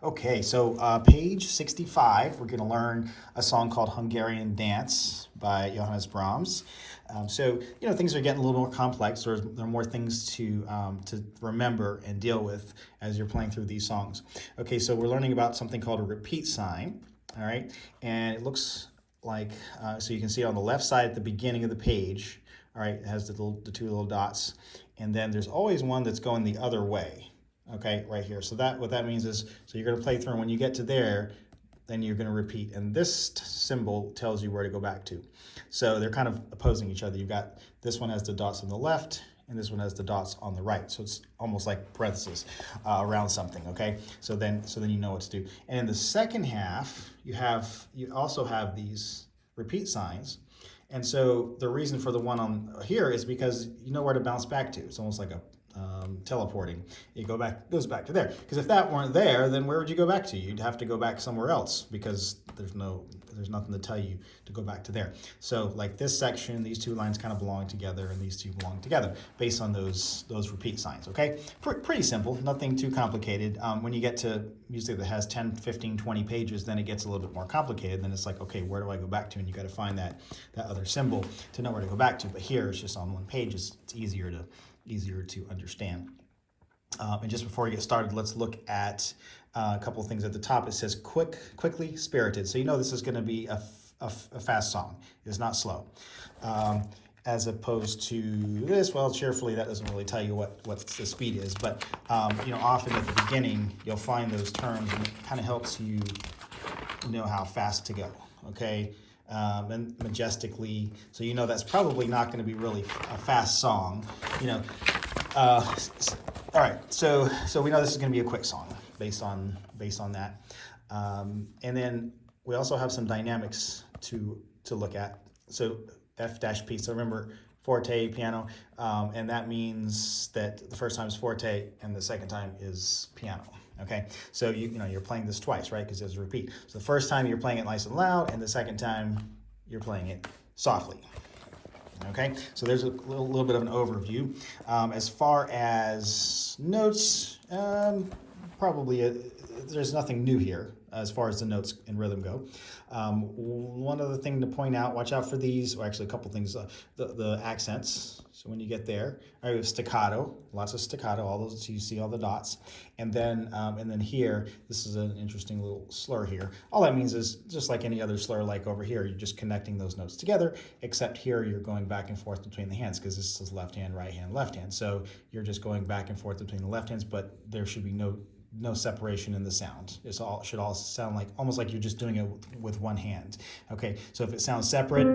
Okay, so page 65, we're going to learn a song called Hungarian Dance by Johannes Brahms. Things are getting a little more complex. There are more things to remember and deal with as you're playing through these songs. Okay, so we're learning about something called a repeat sign, all right? And it looks like, so you can see it on the left side at the beginning of the page, all right? It has the two little dots. And then there's always one that's going the other way. Okay, right here. So what that means is, so you're going to play through, and when you get to there, then you're going to repeat. And this symbol tells you where to go back to. So they're kind of opposing each other. You've got, this one has the dots on the left, and this one has the dots on the right. So it's almost like parentheses around something, okay? So then you know what to do. And in the second half, you also have these repeat signs. And so the reason for the one on here is because you know where to bounce back to. It's almost like a teleporting. It goes back to there. Because if that weren't there, then where would you go back to? You'd have to go back somewhere else because there's nothing to tell you to go back to there. So like this section, these two lines kind of belong together, and these two belong together based on those repeat signs, okay? Pretty simple, nothing too complicated. When you get to music that has 10, 15, 20 pages, then it gets a little bit more complicated. Then it's like, okay, where do I go back to? And you got to find that other symbol to know where to go back to. But here, it's just on one page. It's easier to understand. And just before we get started, let's look at a couple of things at the top. It says quickly spirited. So you know this is going to be a fast song. It's not slow. As opposed to this, well, cheerfully, that doesn't really tell you what the speed is. But, often at the beginning, you'll find those terms, and it kind of helps you know how fast to go, okay? And majestically, so you know that's probably not going to be really a fast song, all right, so we know this is going to be a quick song based on that, and then we also have some dynamics to look at. So F-P. So remember, forte, piano, and that means that the first time is forte and the second time is piano. Okay, so you're playing this twice, right? Because there's a repeat. So the first time you're playing it nice and loud, and the second time you're playing it softly. Okay, so there's a little bit of an overview. As far as notes, there's nothing new here as far as the notes and rhythm go. One other thing to point out, watch out for these, or actually a couple things, the accents. So when you get there, all right, staccato, lots of staccato, all those, so you see all the dots. And then here, this is an interesting little slur here. All that means is just like any other slur, like over here, you're just connecting those notes together, except here you're going back and forth between the hands because this is left hand, right hand, left hand. So you're just going back and forth between the left hands, but there should be no separation in the sound. Should all sound like almost like you're just doing it with one hand. Okay, so if it sounds separate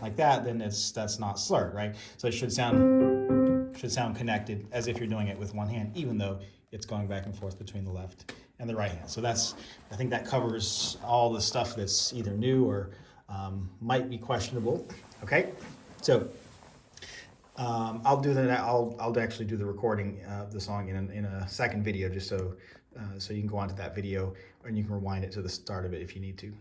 like that, then that's not slurred, right? So it should sound connected as if you're doing it with one hand, even though it's going back and forth between the left and the right hand. So I think that covers all the stuff that's either new or might be questionable. Okay, so I'll do that. I'll actually do the recording of the song in a second video, just so you can go on to that video, and you can rewind it to the start of it if you need to.